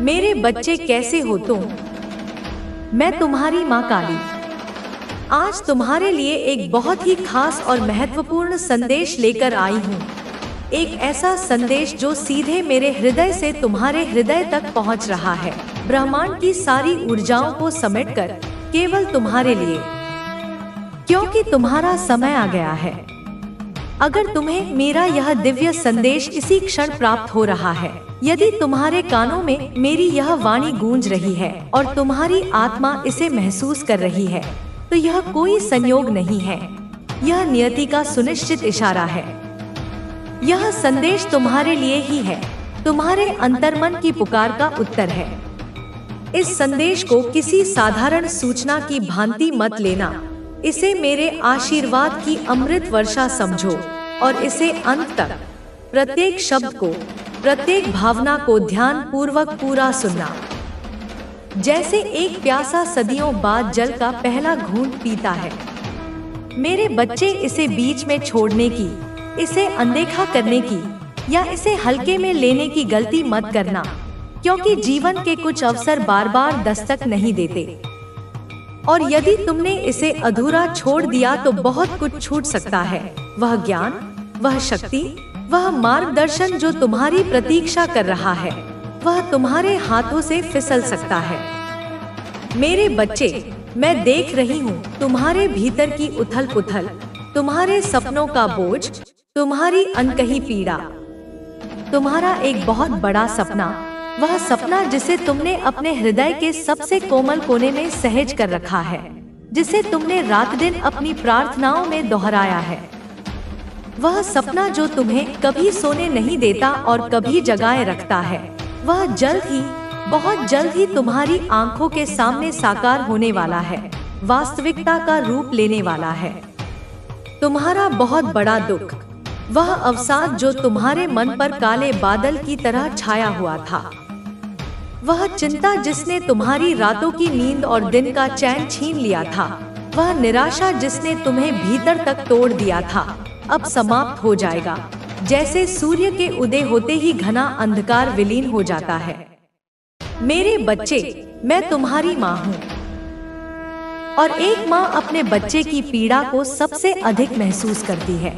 मेरे बच्चे कैसे हो तुम? मैं तुम्हारी माँ काली आज तुम्हारे लिए एक बहुत ही खास और महत्वपूर्ण संदेश लेकर आई हूँ। एक ऐसा संदेश जो सीधे मेरे हृदय से तुम्हारे हृदय तक पहुँच रहा है, ब्रह्मांड की सारी ऊर्जाओं को समेटकर केवल तुम्हारे लिए, क्योंकि तुम्हारा समय आ गया है। अगर तुम्हें मेरा यह दिव्य संदेश इसी क्षण प्राप्त हो रहा है, यदि तुम्हारे कानों में मेरी यह वाणी गूंज रही है और तुम्हारी आत्मा इसे महसूस कर रही है, तो यह कोई संयोग नहीं है, यह नियति का सुनिश्चित इशारा है। यह संदेश तुम्हारे लिए ही है, तुम्हारे अंतर्मन की पुकार का उत्तर है। इस संदेश को किसी साधारण सूचना की भांति मत लेना, इसे मेरे आशीर्वाद की अमृत वर्षा समझो और इसे अंत तक, प्रत्येक शब्द को, प्रत्येक भावना को ध्यान पूर्वक पूरा सुनना। जैसे एक प्यासा सदियों बाद जल का पहला घूंट पीता है। मेरे बच्चे, इसे बीच में छोड़ने की, इसे अनदेखा करने की या इसे हल्के में लेने की गलती मत करना, क्योंकि जीवन के कुछ अवसर बार बार दस्तक नहीं देते और यदि तुमने इसे अधूरा छोड़ दिया तो बहुत कुछ छूट सकता है। वह ज्ञान, वह शक्ति, वह मार्गदर्शन जो तुम्हारी प्रतीक्षा कर रहा है, वह तुम्हारे हाथों से फिसल सकता है। मेरे बच्चे, मैं देख रही हूँ तुम्हारे भीतर की उथल पुथल, तुम्हारे सपनों का बोझ, तुम्हारी अनकही पीड़ा। तुम्हारा एक बहुत बड़ा सपना, वह सपना जिसे तुमने अपने हृदय के सबसे कोमल कोने में सहेज कर रखा है, जिसे तुमने रात दिन अपनी प्रार्थनाओं में दोहराया है। वह सपना जो तुम्हें कभी सोने नहीं देता और कभी जगाए रखता है, वह जल्द ही, बहुत जल्द ही तुम्हारी आंखों के सामने साकार होने वाला है, वास्तविकता का रूप लेने वाला है। तुम्हारा बहुत बड़ा दुख, वह अवसाद जो तुम्हारे मन पर काले बादल की तरह छाया हुआ था, वह चिंता जिसने तुम्हारी रातों की नींद और दिन का चैन छीन लिया था, वह निराशा जिसने तुम्हें भीतर तक तोड़ दिया था, अब समाप्त हो जाएगा, जैसे सूर्य के उदय होते ही घना अंधकार विलीन हो जाता है। मेरे बच्चे, मैं तुम्हारी माँ हूँ और एक माँ अपने बच्चे की पीड़ा को सबसे अधिक महसूस करती है।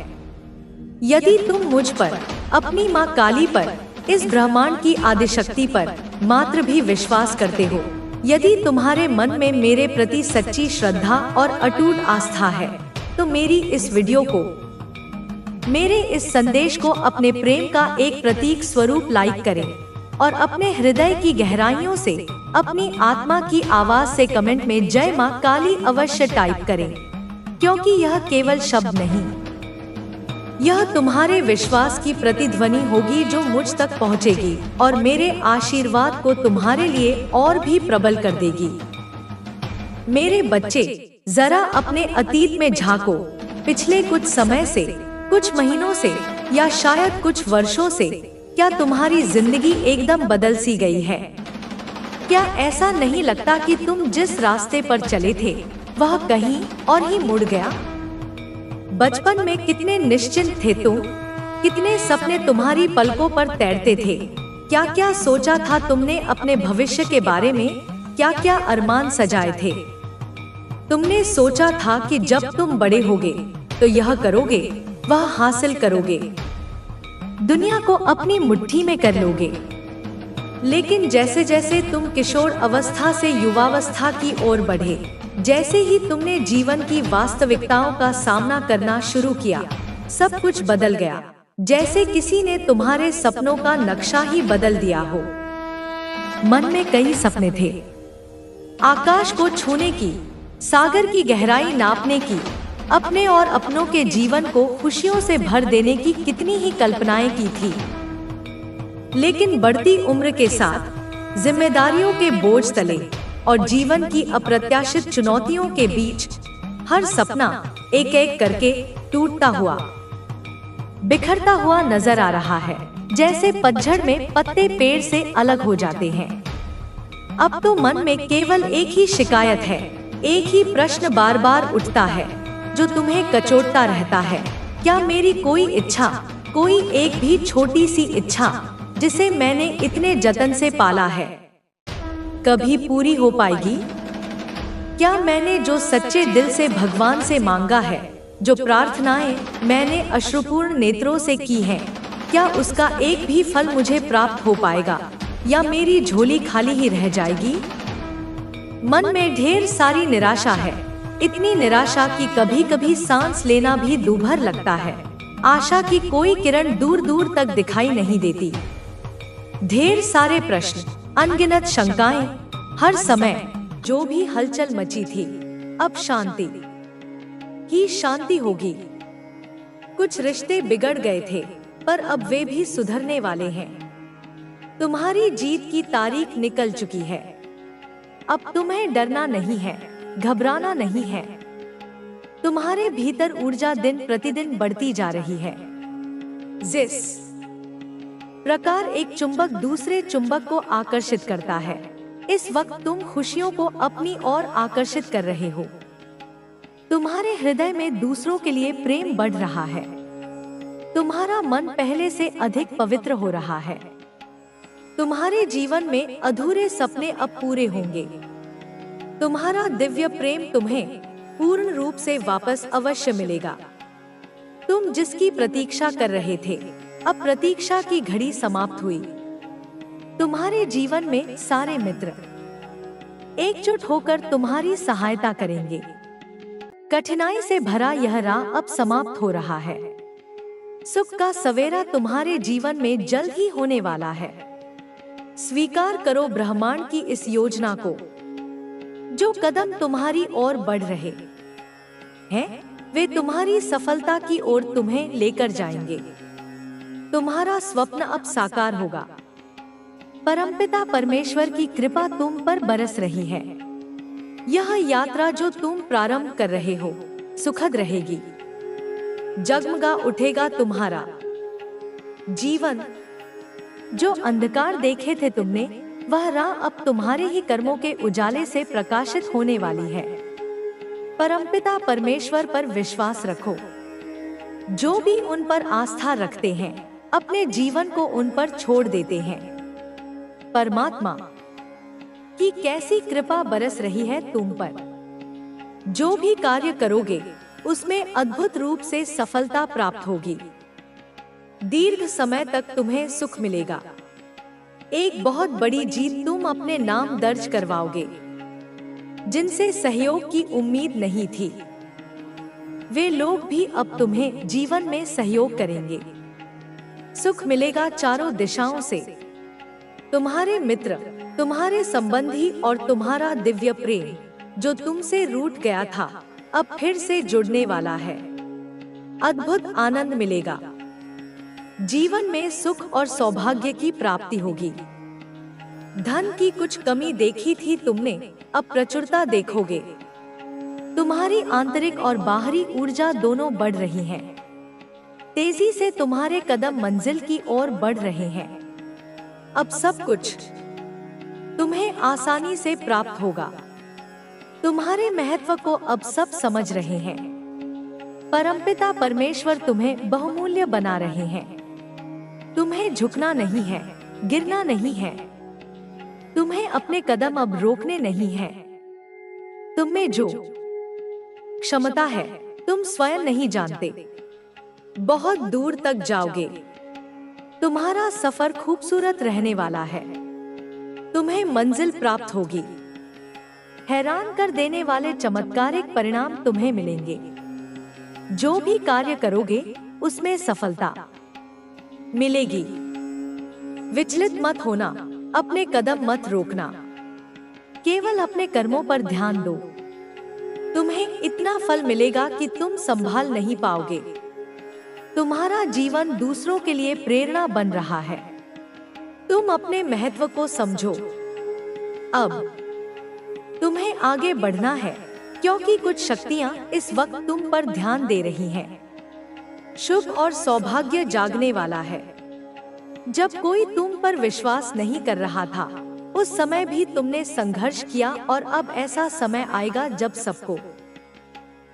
यदि तुम मुझ पर, अपनी माँ काली पर, इस ब्रह्मांड की आदिशक्ति पर मात्र भी विश्वास करते हो, यदि तुम्हारे मन में मेरे प्रति सच्ची श्रद्धा और अटूट आस्था है, तो मेरी इस वीडियो को, मेरे इस संदेश को अपने प्रेम का एक प्रतीक स्वरूप लाइक करें और अपने हृदय की गहराइयों से, अपनी आत्मा की आवाज से कमेंट में जय मां काली अवश्य टाइप करें, क्योंकि यह केवल शब्द नहीं, यह तुम्हारे विश्वास की प्रतिध्वनि होगी जो मुझ तक पहुंचेगी और मेरे आशीर्वाद को तुम्हारे लिए और भी प्रबल कर देगी। मेरे बच्चे, जरा अपने अतीत में झांको। पिछले कुछ समय से, कुछ महीनों से या शायद कुछ वर्षों से क्या तुम्हारी जिंदगी एकदम बदल सी गई है? क्या ऐसा नहीं लगता कि तुम जिस रास्ते पर चले थे वह कहीं और ही मुड़ गया? बचपन में कितने निश्चिंत थे तुम, कितने सपने तुम्हारी पलकों पर तैरते थे। क्या क्या सोचा था तुमने अपने भविष्य के बारे में, क्या क्या अरमान सजाए थे। तुमने सोचा था कि जब तुम बड़े होगे तो यह करोगे, वह हासिल करोगे, दुनिया को अपनी मुट्ठी में कर लोगे। लेकिन जैसे जैसे तुम किशोर अवस्था से युवावस्था की ओर बढ़े, जैसे ही तुमने जीवन की वास्तविकताओं का सामना करना शुरू किया, सब कुछ बदल गया। जैसे किसी ने तुम्हारे सपनों का नक्शा ही बदल दिया हो। मन में कई सपने थे, आकाश को छूने की, सागर की गहराई नापने की, अपने और अपनों के जीवन को खुशियों से भर देने की कितनी ही कल्पनाएं की थी। लेकिन बढ़ती उम्र के साथ, जिम्मेदारियों के बोझ तले और जीवन की अप्रत्याशित चुनौतियों के बीच, हर सपना एक एक करके टूटता हुआ, बिखरता हुआ नजर आ रहा है। जैसे पतझड़ में पत्ते पेड़ से अलग हो जाते हैं। अब तो मन में केवल एक ही शिकायत है, एक ही प्रश्न बार बार उठता है जो तुम्हें कचोटता रहता है। क्या मेरी कोई इच्छा, कोई एक भी छोटी सी इच्छा जिसे मैंने इतने जतन से पाला है, कभी पूरी हो पाएगी? क्या मैंने जो सच्चे दिल से भगवान से मांगा है, जो प्रार्थनाएं मैंने अश्रुपूर्ण नेत्रों से की हैं, क्या उसका एक भी फल मुझे प्राप्त हो पाएगा या मेरी झोली खाली ही रह जाएगी? मन में ढेर सारी निराशा है, इतनी निराशा कि कभी कभी सांस लेना भी दूभर लगता है। आशा की कोई किरण दूर दूर तक दिखाई नहीं देती। ढेर सारे प्रश्न, अनगिनत शंकाएं, हर समय जो भी हलचल मची थी, अब शांति ही शांति होगी। कुछ रिश्ते बिगड़ गए थे, पर अब वे भी सुधरने वाले हैं। तुम्हारी जीत की तारीख निकल चुकी है। अब तुम्हें डरना नहीं है, घबराना नहीं है। तुम्हारे भीतर ऊर्जा दिन प्रतिदिन बढ़ती जा रही है। जिस प्रकार एक चुंबक दूसरे चुंबक को आकर्षित करता है, इस वक्त तुम खुशियों को अपनी ओर आकर्षित कर रहे हो। तुम्हारे हृदय में दूसरों के लिए प्रेम बढ़ रहा है। तुम्हारा मन पहले से अधिक पवित्र हो रहा है। तुम्हारे जीवन में अधूरे सपने अब पूरे होंगे। तुम्हारा दिव्य प्रेम तुम्हें पूर्ण रूप से वापस अवश्य मिलेगा। तुम जिसकी प्रतीक्षा कर रहे थे, अब प्रतीक्षा की घड़ी समाप्त हुई। तुम्हारे जीवन में सारे मित्र एकजुट होकर तुम्हारी सहायता करेंगे। कठिनाई से भरा यह राह अब समाप्त हो रहा है। सुख का सवेरा तुम्हारे जीवन में जल्द ही होने वाला है। स्वीकार करो ब्रह्मांड की इस योजना को। जो कदम तुम्हारी ओर बढ़ रहे हैं, वे तुम्हारी सफलता की ओर तुम्हें लेकर जाएंगे। तुम्हारा स्वप्न अब साकार होगा। परमपिता परमेश्वर की कृपा तुम पर बरस रही है। यह यात्रा जो तुम प्रारंभ कर रहे हो, सुखद रहेगी। जगमगा उठेगा तुम्हारा जीवन। जो अंधकार देखे थे तुमने, वह राह अब तुम्हारे ही कर्मों के उजाले से प्रकाशित होने वाली है। परमपिता परमेश्वर पर विश्वास रखो। जो भी उन पर आस्था रखते हैं, अपने जीवन को उन पर छोड़ देते हैं। परमात्मा की कैसी कृपा बरस रही है तुम पर। जो भी कार्य करोगे, उसमें अद्भुत रूप से सफलता प्राप्त होगी। दीर्घ समय तक तुम्हें सुख मिलेगा। एक बहुत बड़ी जीत तुम अपने नाम दर्ज करवाओगे। जिनसे सहयोग की उम्मीद नहीं थी, वे लोग भी अब तुम्हें जीवन में सहयोग करेंगे। सुख मिलेगा चारों दिशाओं से। तुम्हारे मित्र, तुम्हारे संबंधी और तुम्हारा दिव्य प्रेम जो तुमसे रूठ गया था, अब फिर से जुड़ने वाला है। अद्भुत आनंद मिलेगा। जीवन में सुख और सौभाग्य की प्राप्ति होगी। धन की कुछ कमी देखी थी तुमने, अब प्रचुरता देखोगे। तुम्हारी आंतरिक और बाहरी ऊर्जा दोनों बढ़ रही हैं। तेजी से तुम्हारे कदम मंजिल की ओर बढ़ रहे हैं। अब सब कुछ तुम्हें आसानी से प्राप्त होगा। तुम्हारे महत्व को अब सब समझ रहे हैं। परमपिता परमेश्वर तुम्हें बहुमूल्य बना रहे हैं। तुम्हें झुकना नहीं है, गिरना नहीं है। तुम्हें अपने कदम अब रोकने नहीं हैं। तुम में जो क्षमता है, तुम स्वयं नहीं जानते। बहुत दूर तक जाओगे। तुम्हारा सफर खूबसूरत रहने वाला है। तुम्हें मंजिल प्राप्त होगी। हैरान कर देने वाले चमत्कारिक परिणाम तुम्हें मिलेंगे। जो भी कार्य करोगे, उसमें सफलता मिलेगी। विचलित मत होना, अपने कदम मत रोकना। केवल अपने कर्मों पर ध्यान दो। तुम्हें इतना फल मिलेगा कि तुम संभाल नहीं पाओगे। तुम्हारा जीवन दूसरों के लिए प्रेरणा बन रहा है। तुम अपने महत्व को समझो। अब तुम्हें आगे बढ़ना है, क्योंकि कुछ शक्तियां इस वक्त तुम पर ध्यान दे रही हैं। शुभ और सौभाग्य जागने वाला है। जब कोई तुम पर विश्वास नहीं कर रहा था, उस समय भी तुमने संघर्ष किया, और अब ऐसा समय आएगा जब सबको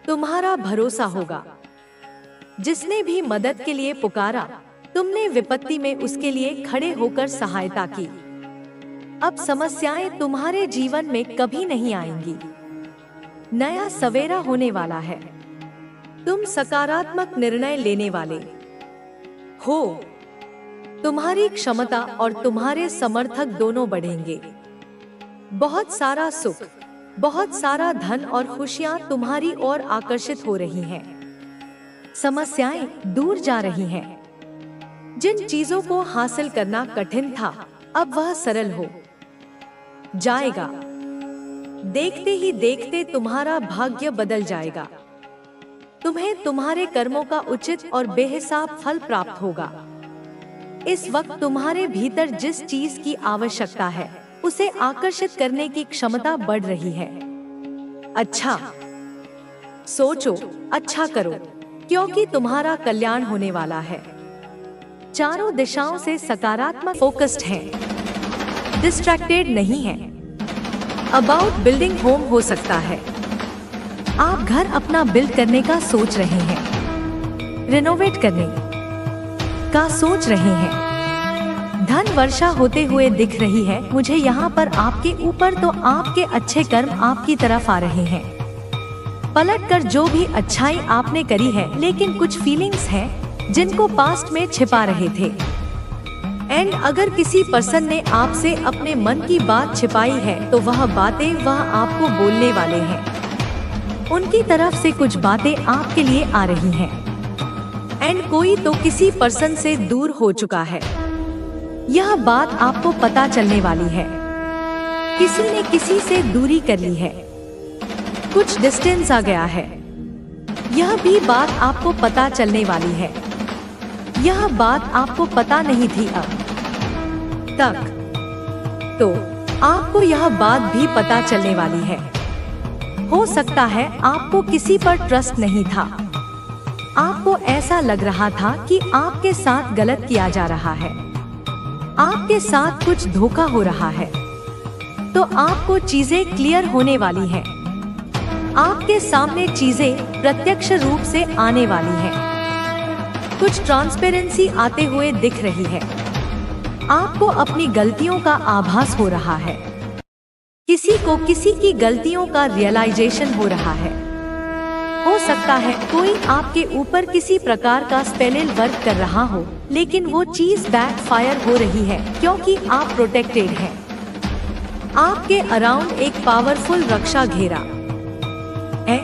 तुम्हारा भरोसा होगा। जिसने भी मदद के लिए पुकारा, तुमने विपत्ति में उसके लिए खड़े होकर सहायता की। अब समस्याएं तुम्हारे जीवन में कभी नहीं आएंगी। नया सवेरा होने वाला है। तुम सकारात्मक निर्णय लेने वाले हो। तुम्हारी क्षमता और तुम्हारे समर्थक दोनों बढ़ेंगे। बहुत सारा सुख, बहुत सारा धन और खुशियां तुम्हारी ओर आकर्षित हो रही हैं। समस्याएं दूर जा रही हैं। जिन चीजों को हासिल करना कठिन था, अब वह सरल हो जाएगा। देखते ही देखते तुम्हारा भाग्य बदल जाएगा। तुम्हें तुम्हारे कर्मों का उचित और बेहिसाब फल प्राप्त होगा। इस वक्त तुम्हारे भीतर जिस चीज की आवश्यकता है, उसे आकर्षित करने की क्षमता बढ़ रही है। अच्छा सोचो, अच्छा करो, क्योंकि तुम्हारा कल्याण होने वाला है। चारों दिशाओं से सकारात्मक फोकस्ड हैं, डिस्ट्रैक्टेड नहीं हैं। अबाउट बिल्डिंग होम हो सकता है। आप घर अपना बिल्ड करने का सोच रहे हैं, रिनोवेट करने का सोच रहे हैं। धन वर्षा होते हुए दिख रही है मुझे यहाँ पर आपके ऊपर। तो आपके अच्छे कर्म आपकी तरफ आ रहे हैं। पलट कर जो भी अच्छाई आपने करी है, लेकिन कुछ फीलिंग्स हैं जिनको पास्ट में छिपा रहे थे। एंड अगर किसी पर्सन ने आपसे अपने मन की बात छिपाई है, तो वह बातें वह आपको बोलने वाले हैं। उनकी तरफ से कुछ बातें आपके लिए आ रही हैं। एंड कोई तो किसी पर्सन से दूर हो चुका है। यह बात आपको पता चलने वाली है। किसी ने किसी से दूरी कर ली है, कुछ डिस्टेंस आ गया है। यह भी बात आपको पता चलने वाली है। यह बात आपको पता नहीं थी अब तक, तो आपको यह बात भी पता चलने वाली है। हो सकता है आपको किसी पर ट्रस्ट नहीं था। आपको ऐसा लग रहा था कि आपके साथ गलत किया जा रहा है, आपके साथ कुछ धोखा हो रहा है। तो आपको चीजें क्लियर होने वाली हैं। आपके सामने चीजें प्रत्यक्ष रूप से आने वाली हैं। कुछ ट्रांसपेरेंसी आते हुए दिख रही है। आपको अपनी गलतियों का आभास हो रहा है। किसी को किसी की गलतियों का रियलाइजेशन हो रहा है। हो सकता है कोई आपके ऊपर किसी प्रकार का स्पेल वर्क कर रहा हो, लेकिन वो चीज बैकफायर हो रही है क्योंकि आप प्रोटेक्टेड हैं। आपके अराउंड एक पावरफुल रक्षा घेरा है।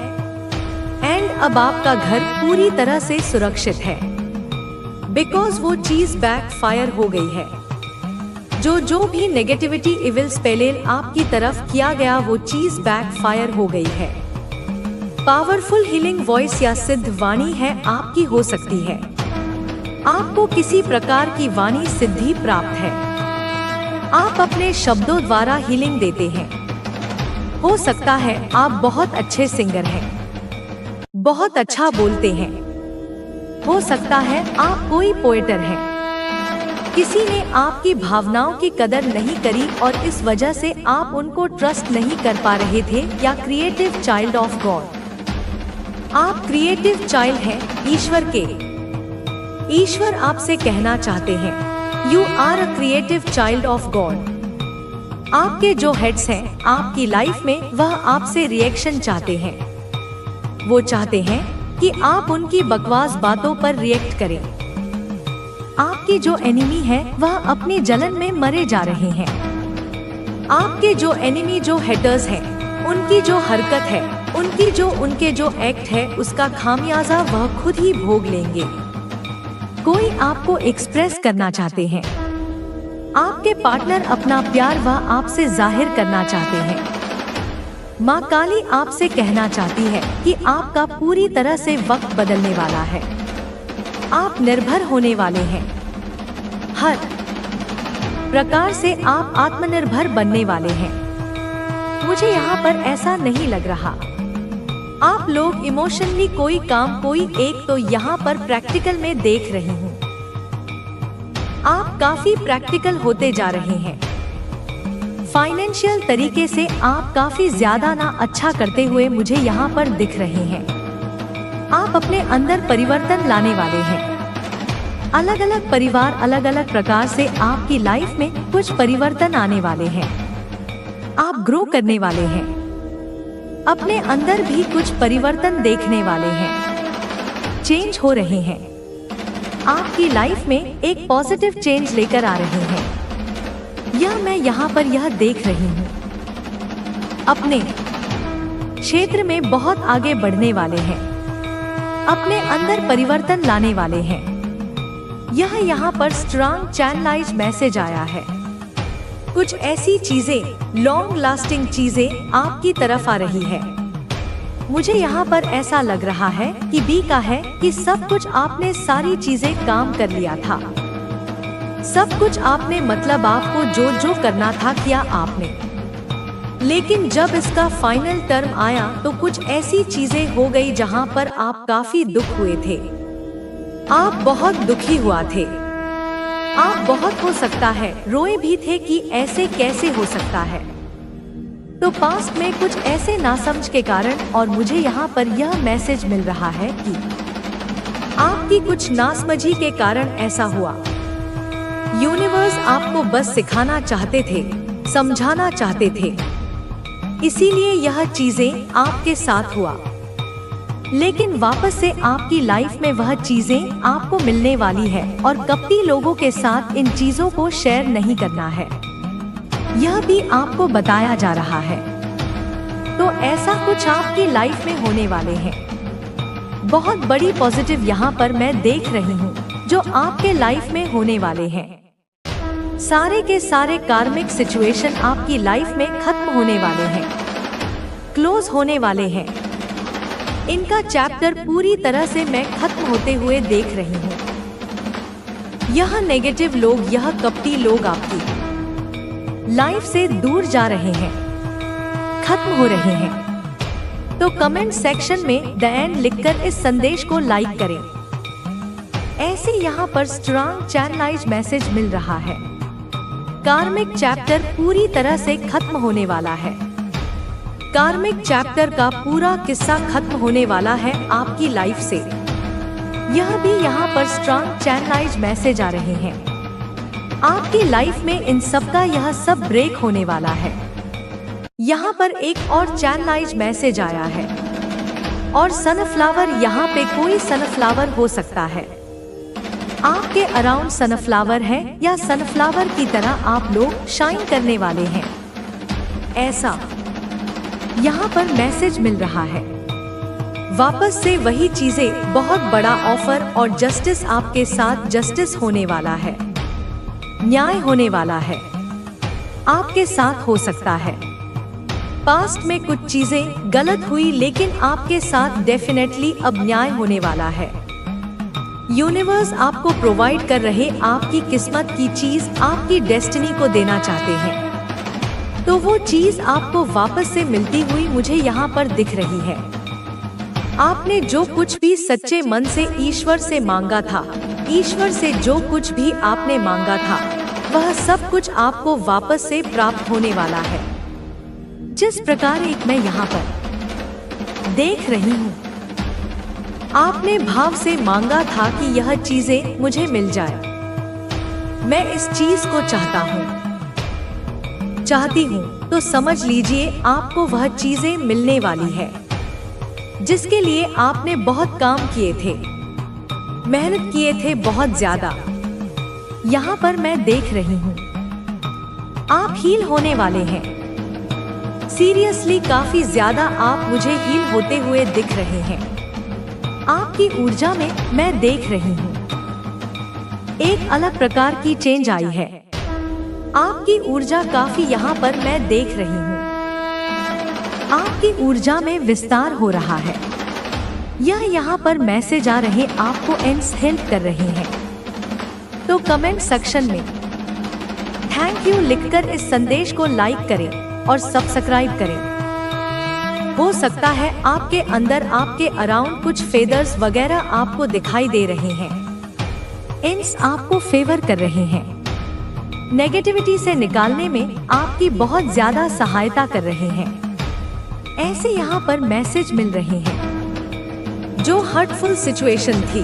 एंड अब आपका घर पूरी तरह से सुरक्षित है, बिकॉज वो चीज बैकफायर हो गई है। जो भी नेगेटिविटी, इविल स्पेल आपकी तरफ किया गया, वो चीज बैकफायर हो गई है। पावरफुल हीलिंग वॉइस या सिद्ध वाणी है आपकी हो सकती है। आपको किसी प्रकार की वाणी सिद्धि प्राप्त है। आप अपने शब्दों द्वारा हीलिंग देते हैं। हो सकता है आप बहुत अच्छे सिंगर हैं, बहुत अच्छा बोलते हैं। हो सकता है आप कोई पोएटर हैं। किसी ने आपकी भावनाओं की कदर नहीं करी और इस वजह से आप उनको ट्रस्ट नहीं कर पा रहे थे। या क्रिएटिव चाइल्ड ऑफ गॉड, आप क्रिएटिव चाइल्ड हैं ईश्वर के। ईश्वर आपसे कहना चाहते हैं, you are a creative child of God. आपके जो हेड्स हैं आपकी लाइफ में, वह आपसे रिएक्शन चाहते हैं। वो चाहते हैं कि आप उनकी बकवास बातों पर रिएक्ट करें। आपकी जो एनिमी है वह अपनी जलन में मरे जा रहे हैं। आपके जो एनिमी, जो हेटर्स हैं, उनकी जो हरकत है, उनके जो एक्ट है, उसका खामियाजा वह खुद ही भोग लेंगे। कोई आपको एक्सप्रेस करना चाहते हैं। आपके पार्टनर अपना प्यार वह आपसे जाहिर करना चाहते हैं। माँ काली आपसे कहना चाहती है कि आपका पूरी तरह से वक्त बदलने वाला है। आप निर्भर होने वाले हैं। हर प्रकार से आप आत्मनिर्भर बनने वाले हैं। मुझे यहाँ पर ऐसा नहीं लग रहा। आप लोग इमोशनली कोई काम, कोई एक तो यहाँ पर प्रैक्टिकल में देख रही हूँ। आप काफी प्रैक्टिकल होते जा रहे हैं। फाइनेंशियल तरीके से आप काफी ज्यादा ना अच्छा करते हुए मुझे यहाँ पर दिख रहे हैं। आप अपने अंदर परिवर्तन लाने वाले हैं। अलग अलग परिवार अलग अलग प्रकार से आपकी लाइफ में कुछ परिवर्तन आने वाले हैं। आप ग्रो करने वाले हैं, अपने अंदर भी कुछ परिवर्तन देखने वाले हैं, चेंज हो रहे हैं। आपकी लाइफ में एक पॉजिटिव चेंज लेकर आ रहे हैं। यह मैं यहाँ पर यह देख रही हूँ। अपने क्षेत्र में बहुत आगे बढ़ने वाले हैं, अपने अंदर परिवर्तन लाने वाले हैं। यह यहाँ पर स्ट्रॉन्ग चैनलाइज्ड मैसेज आया है। कुछ ऐसी चीजें, लॉन्ग लास्टिंग चीजें आपकी तरफ आ रही है। मुझे यहाँ पर ऐसा लग रहा है कि बी का है कि सब कुछ आपने सारी चीजें काम कर लिया था। सब कुछ आपने मतलब आपको जो जो करना था किया आपने। लेकिन जब इसका फाइनल टर्म आया तो कुछ ऐसी चीजें हो गई जहां पर आप काफी दुख हुए थे। आप बहुत दुखी हुआ थे। आप बहुत हो सकता है रोए भी थे कि ऐसे कैसे हो सकता है। तो पास्ट में कुछ ऐसे नासमझ के कारण, और मुझे यहाँ पर यह मैसेज मिल रहा है कि आपकी कुछ नासमझी के कारण ऐसा हुआ। यूनिवर्स आपको बस सिखाना चाहते थे, समझाना चाहते थे, इसीलिए यह चीजें आपके साथ हुआ। लेकिन वापस से आपकी लाइफ में वह चीजें आपको मिलने वाली है और कपटी लोगों के साथ इन चीजों को शेयर नहीं करना है, यह भी आपको बताया जा रहा है। तो ऐसा कुछ आपकी लाइफ में होने वाले हैं। बहुत बड़ी पॉजिटिव यहाँ पर मैं देख रही हूँ जो आपके लाइफ में होने वाले हैं। सारे के सारे कार्मिक सिचुएशन आपकी लाइफ में खत्म होने वाले हैं, क्लोज होने वाले हैं। इनका चैप्टर पूरी तरह से मैं खत्म होते हुए देख रही हूँ। यह नेगेटिव लोग, यह कपटी लोग आपकी लाइफ से दूर जा रहे हैं, खत्म हो रहे हैं। तो कमेंट सेक्शन में द एंड लिखकर इस संदेश को लाइक करें। ऐसे यहाँ पर स्ट्रॉन्ग चैनलाइज्ड मैसेज मिल रहा है। कार्मिक चैप्टर पूरी तरह से खत्म होने वाला है। कार्मिक चैप्टर का पूरा किस्सा खत्म होने वाला है आपकी लाइफ से। यह भी यहाँ पर स्ट्रॉन्ग चैनलाइज्ड मैसेज आ रहे हैं। आपकी लाइफ में इन सब का यह सब ब्रेक होने वाला है। यहाँ पर एक और चैनलाइज्ड मैसेज आया है, और सनफ्लावर, यहाँ पे कोई सनफ्लावर हो सकता है। आपके अराउंड सनफ्लावर है या सनफ्लावर की तरह आप लोग शाइन करने वाले हैं, ऐसा यहाँ पर मैसेज मिल रहा है। वापस से वही चीजें, बहुत बड़ा ऑफर और जस्टिस आपके साथ जस्टिस होने वाला है, न्याय होने वाला है, आपके साथ हो सकता है। पास्ट में कुछ चीजें गलत हुई लेकिन आपके साथ डेफिनेटली अब न्याय होने वाला है। यूनिवर्स आपको प्रोवाइड कर रहे आपकी किस्मत की चीज, आपकी डेस्टिनी को देना चाहते हैं, तो वो चीज आपको वापस से मिलती हुई मुझे यहाँ पर दिख रही है। आपने जो कुछ भी सच्चे मन से ईश्वर से मांगा था, ईश्वर से जो कुछ भी आपने मांगा था, वह सब कुछ आपको वापस से प्राप्त होने वाला है। जिस प्रकार एक मैं यहाँ पर देख रही हूँ, आपने भाव से मांगा था कि यह चीजें मुझे मिल जाए, मैं इस चीज को चाहता हूँ, चाहती हूँ, तो समझ लीजिए आपको वह चीजें मिलने वाली है जिसके लिए आपने बहुत काम किए थे, मेहनत किए थे बहुत ज्यादा। यहाँ पर मैं देख रही हूँ आप हील होने वाले हैं। सीरियसली काफी ज्यादा आप मुझे हील होते हुए दिख रहे हैं। आपकी ऊर्जा में मैं देख रही हूँ एक अलग प्रकार की चेंज आई है। आपकी ऊर्जा काफी यहाँ पर मैं देख रही हूँ। आपकी ऊर्जा में विस्तार हो रहा है। यह यहाँ पर मैसेज आ रहे आपको एंड्स हेल्प कर रहे हैं। तो कमेंट सेक्शन में थैंक यू लिखकर इस संदेश को लाइक करें और सब्सक्राइब करें। हो सकता है आपके अंदर, आपके अराउंड कुछ फेदर्स वगैरह आपको दिखाई दे रहे हैं। एंड्स आपको फेवर कर रहे हैं, नेगेटिविटी से निकालने में आपकी बहुत ज्यादा सहायता कर रहे हैं। ऐसे यहाँ पर मैसेज मिल रहे हैं। जो हर्टफुल सिचुएशन थी,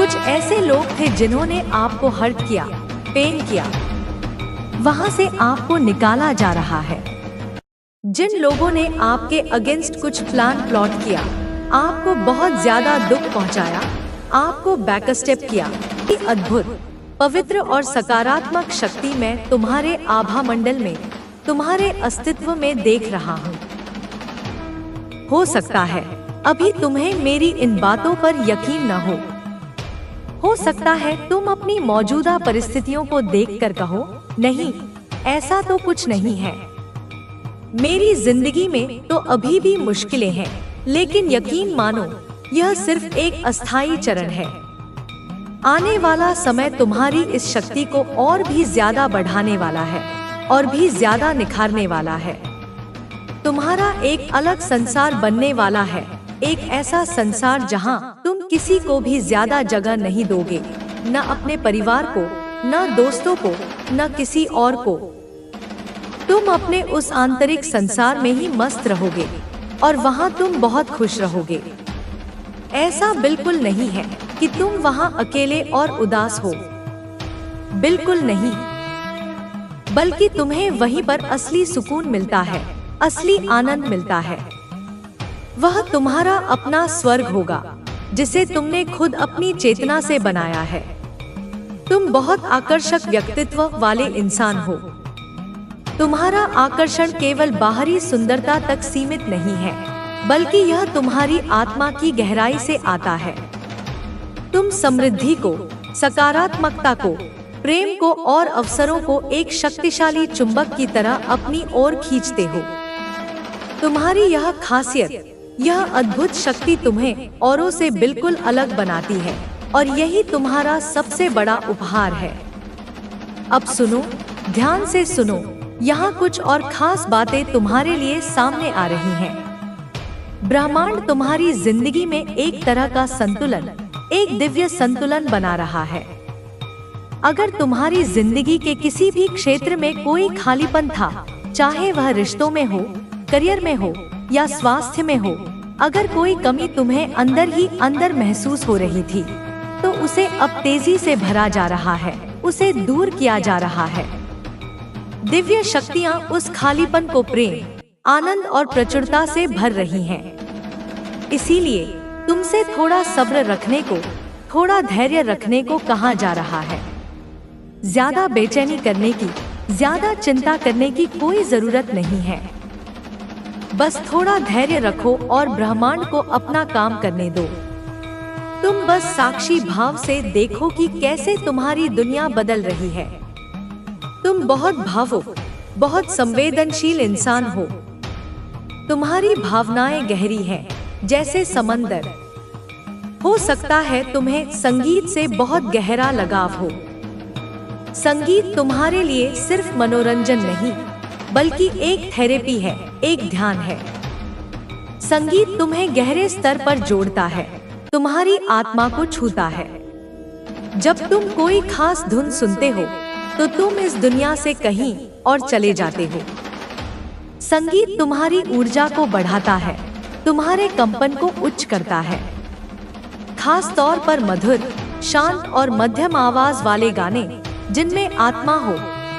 कुछ ऐसे लोग थे जिन्होंने आपको हर्ट किया, पेन किया। वहां से आपको निकाला जा रहा है। जिन लोगों ने आपके अगेंस्ट कुछ प्लान प्लॉट किया, आपको बहुत ज्यादा दुख पहुंचाया, आपको बैकस्टेप किया, कि अद्भुत, पवित्र और सकारात्मक शक्ति मैं तुम्हारे आभा मंडल में, तुम्हारे अस्तित्व में देख रहा हूँ। हो सकता है अभी तुम्हें मेरी इन बातों पर यकीन न हो सकता है तुम अपनी मौजूदा परिस्थितियों को देखकर कहो, नहीं, ऐसा तो कुछ नहीं है। मेरी जिंदगी में तो अभी भी मुश्किलें हैं, लेकिन यकीन मानो यह सिर्फ एक अस्थायी चरण है। आने वाला समय तुम्हारी इस शक्ति को और भी ज्यादा बढ़ाने वाला है और भी ज्यादा निखारने वाला है। तुम्हारा एक अलग संसार बनने वाला है, एक ऐसा संसार जहां तुम किसी को भी ज्यादा जगह नहीं दोगे, न अपने परिवार को, न दोस्तों को, न किसी और को। तुम अपने उस आंतरिक संसार में ही मस्त रहोगे और वहां तुम बहुत खुश रहोगे। ऐसा बिल्कुल नहीं है कि तुम वहां अकेले और उदास हो, बिल्कुल नहीं, बल्कि तुम्हें वहीं पर असली सुकून मिलता है, असली आनंद मिलता है। वह तुम्हारा अपना स्वर्ग होगा जिसे तुमने खुद अपनी चेतना से बनाया है। तुम बहुत आकर्षक व्यक्तित्व वाले इंसान हो। तुम्हारा आकर्षण केवल बाहरी सुंदरता तक सीमित नहीं है, बल्कि यह तुम्हारी आत्मा की गहराई से आता है। तुम समृद्धि को, सकारात्मकता को, प्रेम को और अवसरों को एक शक्तिशाली चुंबक की तरह अपनी ओर खींचते हो। तुम्हारी यह खासियत, यह अद्भुत शक्ति तुम्हें औरों से बिल्कुल अलग बनाती है और यही तुम्हारा सबसे बड़ा उपहार है। अब सुनो, ध्यान से सुनो, यहाँ कुछ और खास बातें तुम्हारे लिए सामने आ रही हैं। ब्रह्मांड तुम्हारी जिंदगी में एक तरह का संतुलन, एक दिव्य संतुलन बना रहा है। अगर तुम्हारी जिंदगी के किसी भी क्षेत्र में कोई खालीपन था, चाहे वह रिश्तों में हो, करियर में हो या स्वास्थ्य में हो, अगर कोई कमी तुम्हें अंदर ही अंदर महसूस हो रही थी, तो उसे अब तेजी से भरा जा रहा है, उसे दूर किया जा रहा है। दिव्य शक्तियाँ उस खालीपन को प्रेम, आनंद और प्रचुरता से भर रही हैं। इसीलिए तुमसे थोड़ा सब्र रखने को, थोड़ा धैर्य रखने को कहा जा रहा है। ज्यादा बेचैनी करने की, ज्यादा चिंता करने की कोई जरूरत नहीं है। बस थोड़ा धैर्य रखो और ब्रह्मांड को अपना काम करने दो। तुम बस साक्षी भाव से देखो कि कैसे तुम्हारी दुनिया बदल रही है। तुम बहुत भावुक, बहुत संवेदनशील इंसान हो। तुम्हारी भावनाएं गहरी हैं, जैसे समंदर। हो सकता है तुम्हें संगीत से बहुत गहरा लगाव हो। संगीत तुम्हारे लिए सिर्फ मनोरंजन नहीं, बल्कि एक थेरेपी है, एक ध्यान है। संगीत तुम्हें गहरे स्तर पर जोड़ता है, तुम्हारी आत्मा को छूता है। जब तुम कोई खास धुन सुनते हो, तो तुम इस दुनिया से कहीं और चले जाते हो। संगीत तुम्हारी ऊर्जा को बढ़ाता है, तुम्हारे कंपन को उच्च करता है। खास तौर पर मधुर, शांत और मध्यम आवाज वाले गाने, जिनमें आत्मा हो,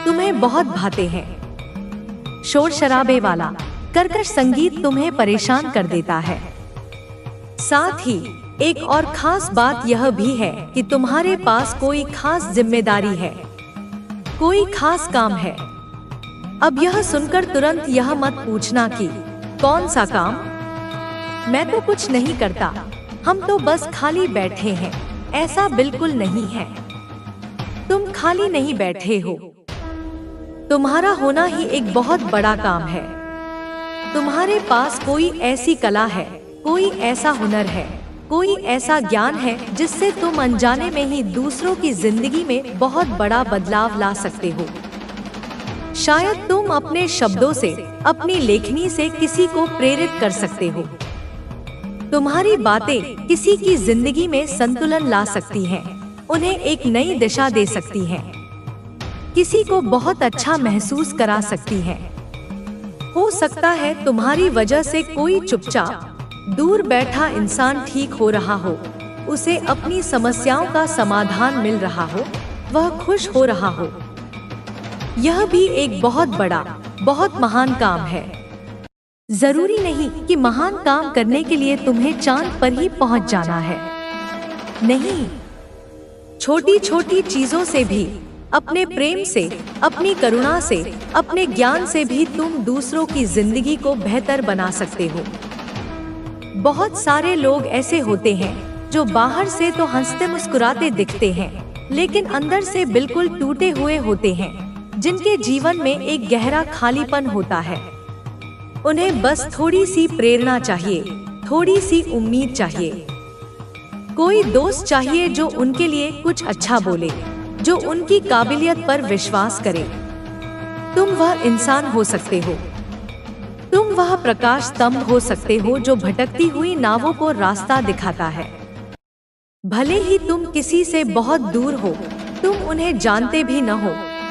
तुम्हें बहुत भाते हैं। शोर शराबे वाला, कर्कश संगीत तुम्हें परेशान कर देता है। साथ ही एक और खास बात यह भी है कि तुम्हारे पास कोई खास जिम्मेदारी है, कोई खास काम है। अब यह सुनकर तुरंत यह मत पूछना कि कौन सा काम? मैं तो कुछ नहीं करता, हम तो बस खाली बैठे हैं। ऐसा बिल्कुल नहीं है। तुम खाली नहीं बैठे हो। तुम्हारा होना ही एक बहुत बड़ा काम है। तुम्हारे पास कोई ऐसी कला है, कोई ऐसा हुनर है, कोई ऐसा ज्ञान है जिससे तुम अनजाने में ही दूसरों की जिंदगी में बहुत बड़ा बदलाव ला सकते हो। शायद तुम अपने शब्दों से, अपनी लेखनी से किसी को प्रेरित कर सकते हो। तुम्हारी बातें किसी की जिंदगी में संतुलन ला सकती हैं, उन्हें एक नई दिशा दे सकती हैं, किसी को बहुत अच्छा महसूस करा सकती हैं। हो सकता है तुम्हारी वजह से कोई चुपचाप दूर बैठा इंसान ठीक हो रहा हो, उसे अपनी समस्याओं का समाधान मिल रहा हो, वह खुश हो रहा हो। यह भी एक बहुत बड़ा, बहुत महान काम है। जरूरी नहीं कि महान काम करने के लिए तुम्हें चांद पर ही पहुंच जाना है। नहीं, छोटी छोटी चीजों से भी, अपने प्रेम से, अपनी करुणा से, अपने ज्ञान से भी तुम दूसरों की जिंदगी को बेहतर बना सकते हो। बहुत सारे लोग ऐसे होते हैं जो बाहर से तो हंसते मुस्कुराते दिखते हैं, लेकिन अंदर से बिल्कुल टूटे हुए होते हैं, जिनके जीवन में एक गहरा खालीपन होता है। उन्हें बस थोड़ी सी प्रेरणा चाहिए, थोड़ी सी उम्मीद चाहिए। कोई दोस्त चाहिए जो उनके लिए कुछ अच्छा बोले, जो उनकी काबिलियत पर विश्वास करे। तुम वह इंसान हो सकते हो, तुम वह प्रकाश स्तंभ हो सकते हो जो भटकती हुई नावों को रास्ता दिखाता है। भले ही तुम किसी से बहुत दूर हो, तुम उन्हें जानते भी न हो,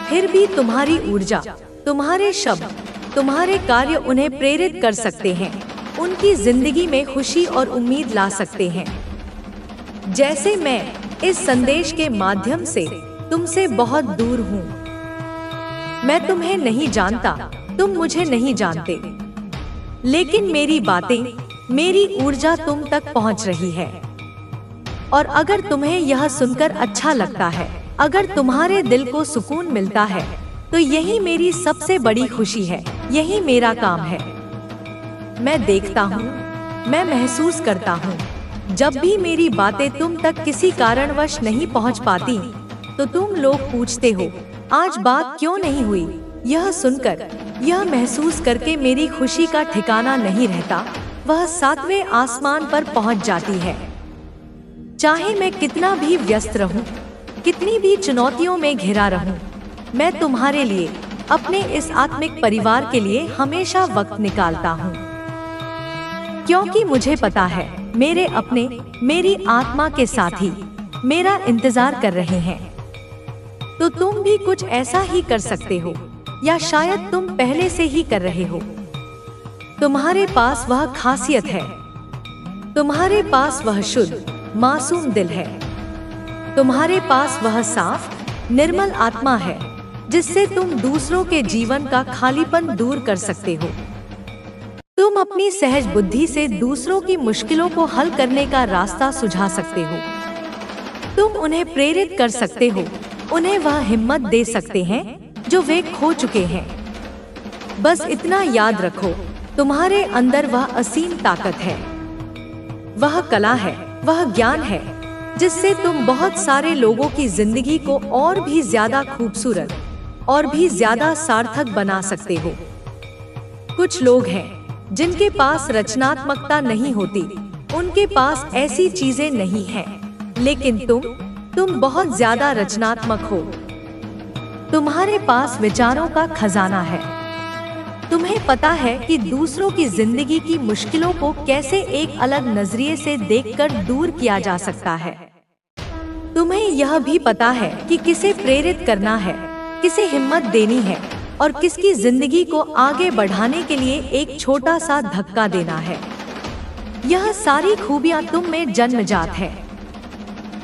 फिर भी तुम्हारी ऊर्जा, तुम्हारे शब्द, तुम्हारे कार्य उन्हें प्रेरित कर सकते हैं, उनकी जिंदगी में खुशी और उम्मीद ला सकते हैं। जैसे मैं इस संदेश के माध्यम से तुमसे बहुत दूर हूँ। मैं तुम्हें नहीं जानता, तुम मुझे नहीं जानते, लेकिन मेरी बातें, मेरी ऊर्जा तुम तक पहुँच रही है। और अगर तुम्हें यह सुनकर अच्छा लगता है, अगर तुम्हारे दिल को सुकून मिलता है, तो यही मेरी सबसे बड़ी खुशी है, यही मेरा काम है। मैं देखता हूँ, मैं महसूस करता हूँ, जब भी मेरी बातें तुम तक किसी कारणवश नहीं पहुँच पाती, तो तुम लोग पूछते हो, आज बात क्यों नहीं हुई। यह सुनकर, यह महसूस करके मेरी खुशी का ठिकाना नहीं रहता, वह 7वें आसमान पर पहुँच जाती है। चाहे मैं कितना भी व्यस्त रहूं, कितनी भी चुनौतियों में घिरा रहूं, मैं तुम्हारे लिए, अपने इस आत्मिक परिवार के लिए हमेशा वक्त निकालता हूं। क्योंकि मुझे पता है, मेरे अपने, मेरी आत्मा के साथी मेरा इंतजार कर रहे हैं। तो तुम भी कुछ ऐसा ही कर सकते हो, या शायद तुम पहले से ही कर रहे हो। तुम्हारे पास वह खासियत है, तुम्हारे पास वह शुद्ध, मासूम दिल है, तुम्हारे पास वह साफ, निर्मल आत्मा है, जिससे तुम दूसरों के जीवन का खालीपन दूर कर सकते हो। तुम अपनी सहज बुद्धि से दूसरों की मुश्किलों को हल करने का रास्ता सुझा सकते हो। तुम उन्हें प्रेरित कर सकते हो, उन्हें वह हिम्मत दे सकते हैं जो वे खो चुके हैं। बस इतना याद रखो, तुम्हारे अंदर वह असीम ताकत है, वह कला है, वह ज्ञान है, जिससे तुम बहुत सारे लोगों की जिंदगी को और भी ज्यादा खूबसूरत और भी ज्यादा सार्थक बना सकते हो। कुछ लोग हैं जिनके पास रचनात्मकता नहीं होती, उनके पास ऐसी चीजें नहीं हैं, लेकिन तुम बहुत ज्यादा रचनात्मक हो। तुम्हारे पास विचारों का खजाना है। तुम्हें पता है कि दूसरों की जिंदगी की मुश्किलों को कैसे एक अलग नजरिए से देखकर दूर किया जा सकता है। तुम्हें यह भी पता है कि किसे प्रेरित करना है, किसे हिम्मत देनी है, और किसकी जिंदगी को आगे बढ़ाने के लिए एक छोटा सा धक्का देना है। यह सारी खूबियां तुम में जन्मजात है।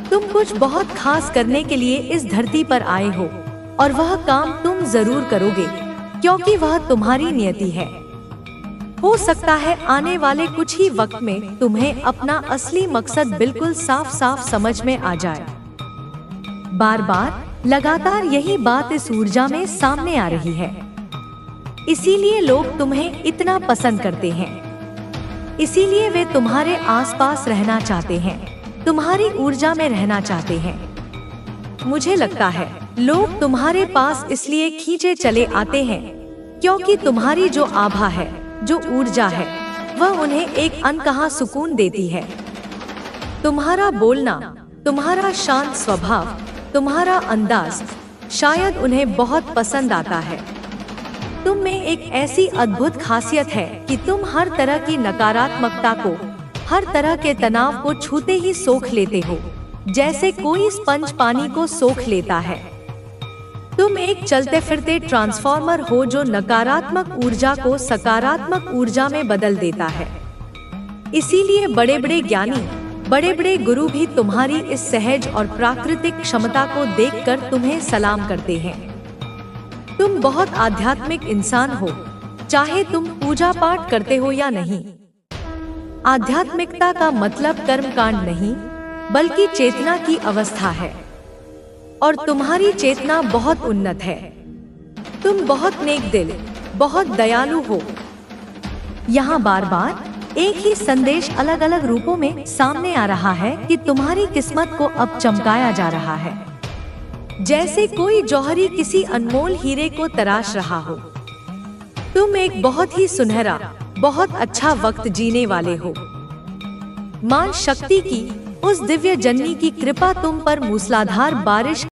तुम कुछ बहुत खास करने के लिए इस धरती पर आए हो, और वह काम तुम जरूर करोगे, क्योंकि वह तुम्हारी नियति है। हो सकता है आने वाले कुछ ही वक्त में तुम्हें अपना असली मकसद बिल्कुल साफ साफ समझ में आ जाए। बार बार लगातार यही बात इस ऊर्जा में सामने आ रही है। इसीलिए लोग तुम्हें इतना पसंद करते हैं, इसीलिए वे तुम्हारे आसपास रहना चाहते हैं, तुम्हारी ऊर्जा में रहना चाहते हैं। मुझे लगता है लोग तुम्हारे पास इसलिए खींचे चले आते हैं क्योंकि तुम्हारी जो आभा है, जो ऊर्जा है, वह उन्हें एक अनकहा सुकून देती है। तुम्हारा बोलना, तुम्हारा शांत स्वभाव, तुम्हारा अंदाज शायद उन्हें बहुत पसंद आता है। तुम में एक ऐसी अद्भुत खासियत है कि तुम हर तरह की नकारात्मकता को, हर तरह के तनाव को छूते ही सोख लेते हो, जैसे कोई स्पंज पानी को सोख लेता है। तुम एक चलते फिरते ट्रांसफॉर्मर हो जो नकारात्मक ऊर्जा को सकारात्मक ऊर्जा में बदल देता है। इसीलिए बड़े बड़े ज्ञानी, बड़े बड़े गुरु भी तुम्हारी इस सहज और प्राकृतिक क्षमता को देखकर तुम्हें सलाम करते हैं। तुम बहुत आध्यात्मिक इंसान हो, चाहे तुम पूजा पाठ करते हो या नहीं। आध्यात्मिकता का मतलब कर्मकांड नहीं, बल्कि चेतना की अवस्था है, और तुम्हारी चेतना बहुत उन्नत है। तुम बहुत नेक दिल, बहुत दयालु हो। यहाँ बार बार एक ही संदेश अलग अलग रूपों में सामने आ रहा है कि तुम्हारी किस्मत को अब चमकाया जा रहा है, जैसे कोई जौहरी किसी अनमोल हीरे को तराश रहा हो। तुम एक बहुत ही सुनहरा, बहुत अच्छा वक्त जीने वाले हो। मां शक्ति की उस दिव्य जननी की कृपा तुम पर मूसलाधार बारिश